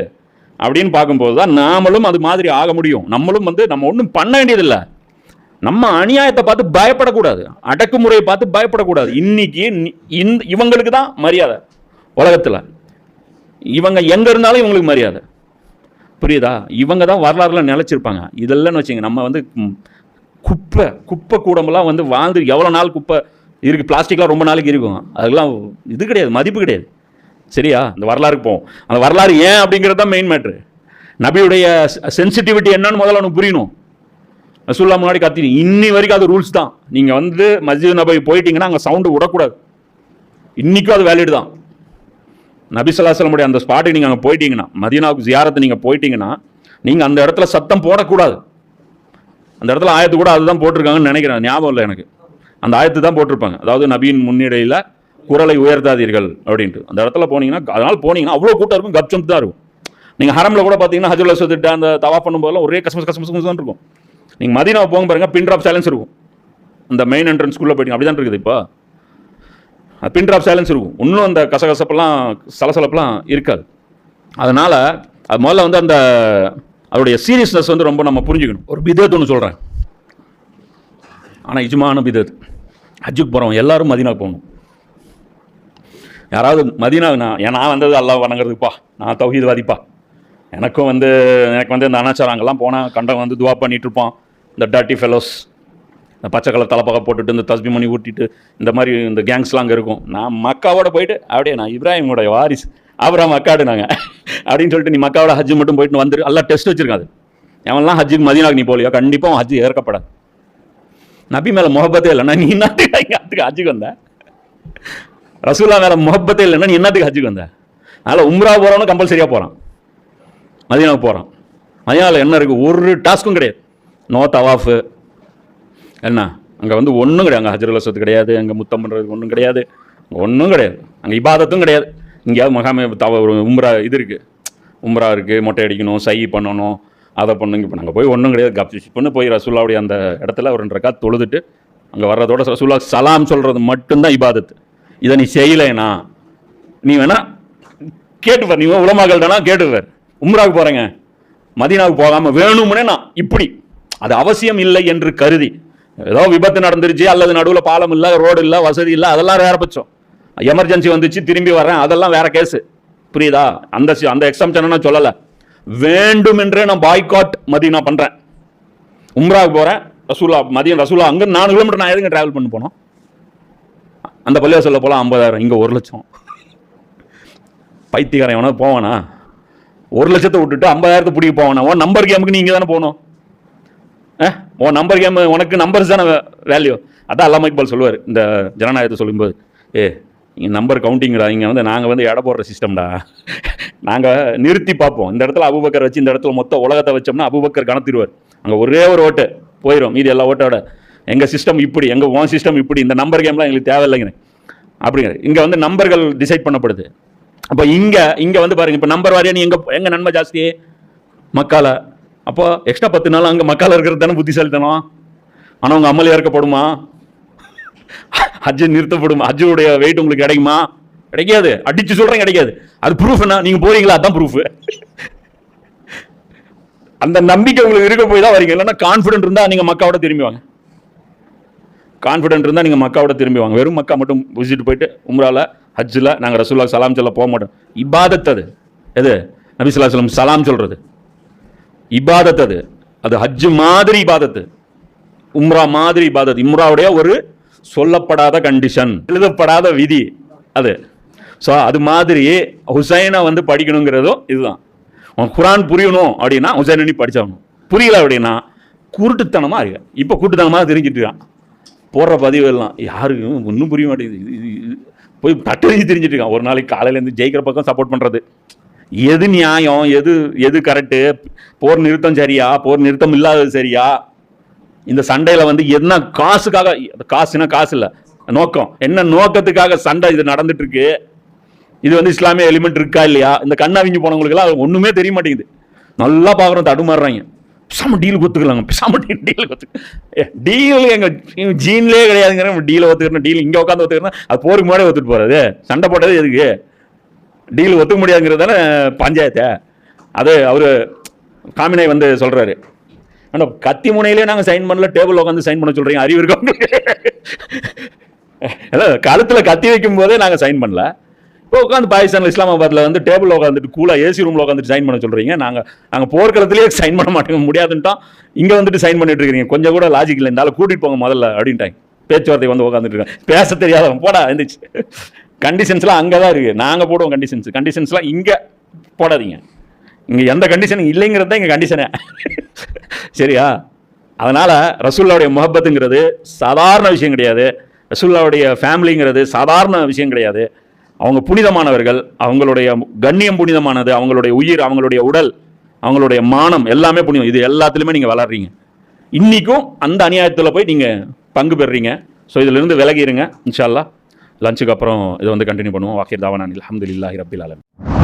அப்படின்னு பார்க்கும்போது தான் நாமளும் அது மாதிரி ஆக முடியும். நம்மளும் வந்து நம்ம ஒன்றும் பண்ண வேண்டியதில்லை. நம்ம அநியாயத்தை பார்த்து பயப்படக்கூடாது, அடக்குமுறையை பார்த்து பயப்படக்கூடாது. இன்னைக்கு இவங்களுக்கு தான் மரியாதை உலகத்தில். இவங்க எங்கே இருந்தாலும் இவங்களுக்கு மரியாதை, புரியுதா. இவங்க தான் வரலாறுல நிலைச்சிருப்பாங்க. இதெல்லாம் வச்சுங்க, நம்ம வந்து குப்பை கூடமெல்லாம் வந்து வாழ்ந்து எவ்வளோ நாள் குப்பை இருக்குது, பிளாஸ்டிக்லாம் ரொம்ப நாளைக்கு இருக்கும், அதெல்லாம் இது கிடையாது, மதிப்பு கிடையாது. சரியா, இந்த வரலாறுக்கு போவோம். அந்த வரலாறு ஏன் அப்படிங்கிறது தான் மெயின் மேட்ரு. நபியுடைய சென்சிட்டிவிட்டி என்னன்னு முதல்ல ஒன்று புரியணும். ரசூலுல்லாஹ் முன்னாடி கத்தி, இன்னி வரைக்கும் அது ரூல்ஸ் தான். நீங்கள் வந்து மஸ்ஜித் நபி போயிட்டீங்கன்னா அங்கே சவுண்டு விடக்கூடாது. இன்றைக்கும் அது வேலிட் தான். நபி ஸல்லல்லாஹு அலைஹி வஸல்லம் அந்த ஸ்பாட்டுக்கு நீங்கள் அங்கே போயிட்டீங்கன்னா, மதீனாவுக்கு ஜியாரத்தை நீங்கள் போயிட்டீங்கன்னா, நீங்கள் அந்த இடத்துல சத்தம் போடக்கூடாது. அந்த இடத்துல ஆயத்து கூட அதுதான் போட்டிருக்காங்கன்னு நினைக்கிறேன், ஞாபகம் இல்லை எனக்கு. அந்த ஆயத்து தான் போட்டிருப்பாங்க, அதாவது நபியின் முன்னிலையில் குரலை உயர்த்தாதீர்கள் அப்படின்ட்டு. அந்த இடத்துல போனீங்கன்னா, அதனால் போனீங்கன்னா அவ்வளோ கூட்டம் இருக்கும், கப்சம் தான் இருக்கும். நீங்கள் ஹரமில் கூட பார்த்தீங்கன்னா ஹஜ்ருல் அஸ்வத் அந்த தவா பண்ணும்போதெல்லாம் ஒரே கசமஸ் தான் இருக்கும். நீங்கள் மதீனாவை போங்க பாருங்கள், பின் ட்ராப் சைலன்ஸ் இருக்கும். அந்த மெயின் என்ட்ரன்ஸ்குள்ளே போயிட்டீங்க, அப்படி தான் இருக்குது. இப்போ பின் ட்ராப் சைலன்ஸ் இருக்கும், இன்னும் அந்த கசகசப்பெல்லாம் சலசலப்பெல்லாம் இருக்காது. அதனால் அது முதல்ல வந்து அந்த அதோடைய சீரியஸ்னஸ் வந்து ரொம்ப நம்ம புரிஞ்சுக்கணும். ஒரு பிதத் ஒன்று சொல்கிறேன், ஆனால் இஜ்மான பிதத். ஹஜ்ஜுக்கு போகிறவங்க எல்லாரும் மதீனாவுக்கு போகணும். யாராவது மதீனா, நான் வந்தது அல்லாஹ் வணங்குறதுப்பா, நான் தௌஹீத்வாதிப்பா, எனக்கு வந்து இந்த அனாச்சாரம் அங்கெல்லாம் போனால் கண்டம் வந்து துவா பண்ணிகிட்டு இருப்பான், இந்த டர்ட்டி ஃபெலோஸ், இந்த பச்சை கலர் தலைப்பாக போட்டுட்டு இந்த தஸ்பி மணி ஊட்டிட்டு இந்த மாதிரி இந்த கேங்ஸ்லாம் அங்கே இருக்கும். நான் மக்காவோட போயிட்டு அப்படியே நான் இப்ராஹிமோட வாரிஸ் அப்புறம் மக்காடு நாங்கள் அப்படின்னு சொல்லிட்டு, நீ மக்காவோட ஹஜ்ஜு மட்டும் போயிட்டு வந்துரு, எல்லாம் டெஸ்ட் வச்சிருக்காது. எவன்லாம் ஹஜ்ஜுக்கு மதீனாவுக்கு நீ போலியோ கண்டிப்பாக ஹஜ்ஜு ஏற்கப்படாது. நபி மேலே முகப்பத்தே இல்லைன்னா நீ என்னத்துக்கு ஹஜ்ஜுக்கு வந்த? ரசூலா மேலே முகப்பத்தே இல்லைன்னா நீ என்னத்துக்கு ஹஜ்ஜுக்கு வந்த? அதனால் உம்ரா போகிறவனும் கம்பல்சரியாக போகிறான், மதீனாவுக்கு போகிறான். மதீனாவில் என்ன இருக்குது, ஒரு டாஸ்க்கும் கிடையாது. நோ தவாஃபு, என்ன அங்கே வந்து ஒன்றும் கிடையாது. அங்கே ஹஜ்ருல் அஸ்வத் கிடையாது, அங்கே முத்தம் பண்ணுறதுக்கு ஒன்றும் கிடையாது, ஒன்றும் கிடையாது. அங்கே இபாதத்தும் கிடையாது. இங்கேயாவது மகாமே உம்ரா இது இருக்குது, உம்ரா இருக்குது, மொட்டை அடிக்கணும், சை பண்ணணும், அதை பண்ணுங்க. இப்போ நாங்கள் போய் ஒன்றும் கிடையாது, கப்சிப்புன்னு போய் ரசூல்லாவுடைய அந்த இடத்துல ஒரு 2 ரக்காத் தொழுதுட்டு அங்கே வர்றதோட ரசூல்லா சலாம் சொல்கிறது மட்டும்தான் இபாதத்து. இதை நீ செய்யலைன்னா நீ வேணா கேட்டுப்பார், நீ உலமாக்கள் தானா கேட்டுப்பார். உம்ராவுக்கு போகிறேங்க, மதீனாவுக்கு போகாமல் வேணும்னே நான் இப்படி, அது அவசியம் இல்லை என்று கருதி, ஏதோ விபத்து நடந்துருச்சு அல்லது நடுவில் பாலம் இல்லை, ரோடு இல்லை, வசதி இல்லை, அதெல்லாம் வேற பட்சம். எமர்ஜென்சி வந்துச்சு திரும்பி வரேன், அதெல்லாம் வேற கேஸு, புரியுதா. அந்த எக்ஸம்ஷன் நான் சொல்லலை. வேண்டுமென்றே நான் பாய்காட் மதீனா பண்ணுறேன், உம்ராவுக்கு போகிறேன், ரசூலா அங்கே 4 கிலோமீட்டர் நான் எதுங்க ட்ராவல் பண்ணி போனோம். அந்த பள்ளிவாசல்ல போகலாம் 50,000, இங்கே 1 லட்சம். பைத்தியக்காரன் எவனா போவானா? 1 லட்சத்தை விட்டுட்டு 50,000 பிடிக்க போவானா? உன் நம்பர் கேமுக்கு நீ இங்கே தானே போகணும். உன் நம்பர் கேம் உனக்கு நம்பர்ஸ் தானே வேல்யூ. அதான் அல்லாமா இக்பால் சொல்லுவார் இந்த ஜனநாயகத்தை சொல்லும்போது, இங்கே நம்பர் கவுண்டிங்கடா, இங்கே வந்து நாங்கள் வந்து எடை போடுற சிஸ்டம்டா, நாங்கள் நிறுத்தி பார்ப்போம். இந்த இடத்துல அபூபக்கர் வச்சு இந்த இடத்துல மொத்த உலகத்தை வச்சோம்னா அபூபக்கர் கணத்திடுவார். அங்கே ஒரே ஒரு ஓட்டு போயிடும், மீதி எல்லா ஓட்டோட எங்கள் சிஸ்டம் இப்படி, எங்கள் ஓன் சிஸ்டம் இப்படி, இந்த நம்பர் கேம்லாம் எங்களுக்கு தேவையில்லைங்க அப்படிங்கிறது. இங்கே வந்து நம்பர்கள் டிசைட் பண்ணப்படுது. அப்போ இங்கே வந்து பாருங்கள், இப்போ நம்பர் வாரியாக நீ எங்கே நன்மை ஜாஸ்தி? மக்கால அப்போ எக்ஸ்ட்ரா 10 நாள் அங்கே மக்கால இருக்கிறது தானே புத்திசாலித்தனம். ஆனால் உங்கள் அமளி இறக்கப்படுமா? ஹஜ்ஜு நிறுத்தப்படுமா? ஹஜ்ஜுடைய வெயிட் உங்களுக்கு கிடைக்குமா? கிடைக்காது. அடிச்சு சொல்கிறேன், கிடைக்காது. அது ப்ரூஃப் என்ன? நீங்கள் போறீங்களா? அதான் ப்ரூஃப். அந்த நம்பிக்கை உங்களுக்கு இருக்க போய் தான் வரீங்க. இல்லைன்னா கான்ஃபிடென்ட் இருந்தால் நீங்கள் மக்காவோட திரும்பி வாங்க. கான்ஃபிடென்ட் இருந்தால் நீங்கள் மக்காவோட திரும்பி வாங்க. வெறும் மக்கா மட்டும் விசிட் போயிட்டு உம்ராவில் ஹஜ்ஜில் நாங்கள் ரசூலுல்லாஹ் சலாம் சொல்ல போக மாட்டோம். இபாதத் அது. எது? நபி ஸல்லல்லாஹு அலைஹி வஸல்லம் சலாம் சொல்கிறது இபாதத். அது ஹஜ்ஜு மாதிரி இபாதத்து, உம்ரா மாதிரி இபாதத். உம்ராவுடைய ஒரு சொல்லப்படாத கண்டிஷன், எழுதப்படாத விதி அது. ஸோ அது மாதிரி ஹுசைனை வந்து படிக்கணுங்கிறதும் இதுதான். குரான் புரியணும் அப்படின்னா ஹுசைனை நீ படிச்சாகணும். புரியல அப்படின்னா குருட்டுத்தனமாக இருக்கு. இப்போ கூட்டுத்தனமாக தெரிஞ்சுட்டு இருக்கான். போடுற பதிவு எல்லாம் யாருக்கும் ஒன்றும் புரிய மாட்டேங்குது. போய் தட்டறிஞ்சு தெரிஞ்சுட்டு இருக்கான். ஒரு நாளைக்கு காலையிலேருந்து ஜெயிக்கிற பக்கம் சப்போர்ட் பண்ணுறது. எது நியாயம், எது கரெக்டு, போர் நிறுத்தம் சரியா, போர் நிறுத்தம் இல்லாதது சரியா, இந்த சண்டையில் வந்து என்ன காசுக்காக, காசுனா காசு இல்லை, நோக்கம் என்ன நோக்கத்துக்காக சண்டை இது நடந்துட்டு இருக்கு, இது வந்து இஸ்லாமிய எலிமெண்ட் இருக்கா இல்லையா, இந்த கண்ணாவிஞ்சு போனவங்களுக்கெல்லாம் ஒன்றுமே தெரிய மாட்டேங்குது. நல்லா பார்க்குறோம், தடுமாறுறாங்க. பேசாம டீல் ஒத்துக்கலாங்க, பேசாம டீல் டீல் எங்கள் ஜீன்லேயே கிடையாதுங்கிற டீலை ஒத்துக்கிறேன். டீல் இங்கே உட்காந்து ஒத்துக்கிறேன், அது போருக்கு முன்னாடி ஒத்துட்டு போகிறது. சண்டை போட்டது எதுக்கு? டீல் ஒத்துக்க முடியாதுங்கிறது தானே பஞ்சாயத்தை. அது அவர் காமினை வந்து சொல்கிறாரு, ஆனால் கத்தி முனையிலே நாங்கள் சைன் பண்ணல, டேபிள் உட்காந்து சைன் பண்ண சொல்கிறீங்க, அறிவு இருக்கோம். கழுத்தில் கத்தி வைக்கும் போதே நாங்கள் சைன் பண்ணல, இப்போ உட்காந்து பாகிஸ்தானில் இஸ்லாமாபாத்தில் வந்து டேபிள் உட்காந்துட்டு கூலாக ஏசி ரூமில் உட்காந்துட்டு சைன் பண்ண சொல்கிறீங்க. நாங்கள் போர்க்களத்திலேயே சைன் பண்ண மாட்டேங்க, முடியாதுன்ட்டோம், இங்கே வந்துட்டு சைன் பண்ணிட்டு இருக்கிறீங்க. கொஞ்சம் கூட லாஜிக் இல்லை, இருந்தாலும் கூட்டிகிட்டு போங்க முதல்ல அப்படின்ட்டாங்க. பேச்சுவார்த்தை வந்து உட்காந்துட்டு இருக்காங்க. பேச தெரியாதவன் போடா இருந்துச்சு. கண்டிஷன்ஸ்லாம் அங்கே தான் இருக்குது, நாங்கள் போடுவோம் கண்டிஷன்ஸ்லாம் இங்கே போடாதீங்க. இங்கே எந்த கண்டிஷனும் இல்லைங்கிறது தான் இங்கே கண்டிஷனே. சரியா? அதனால் ரசூலுல்லாஹ்வுடைய முஹப்பத்துங்கிறது சாதாரண விஷயம் கிடையாது. ரசூலுல்லாஹ்வுடைய ஃபேமிலிங்கிறது சாதாரண விஷயம் கிடையாது. அவங்க புனிதமானவர்கள், அவங்களுடைய கண்ணியம் புனிதமானது, அவங்களுடைய உயிர், அவங்களுடைய உடல், அவங்களுடைய மானம் எல்லாமே புனிதம். இது எல்லாத்துலேயுமே நீங்கள் வளர்றீங்க. இன்றைக்கும் அந்த அநியாயத்தில் போய் நீங்கள் பங்கு பெறுறீங்க. ஸோ இதிலிருந்து விலகிடுங்க. இன்ஷா அல்லாஹ் லஞ்சுக்கு அப்புறம் இதை வந்து கண்டினியூ பண்ணுவோம். வாக்கிர் தாவானா அல்ஹம்துலில்லாஹி ரப்பில் ஆலமீன்.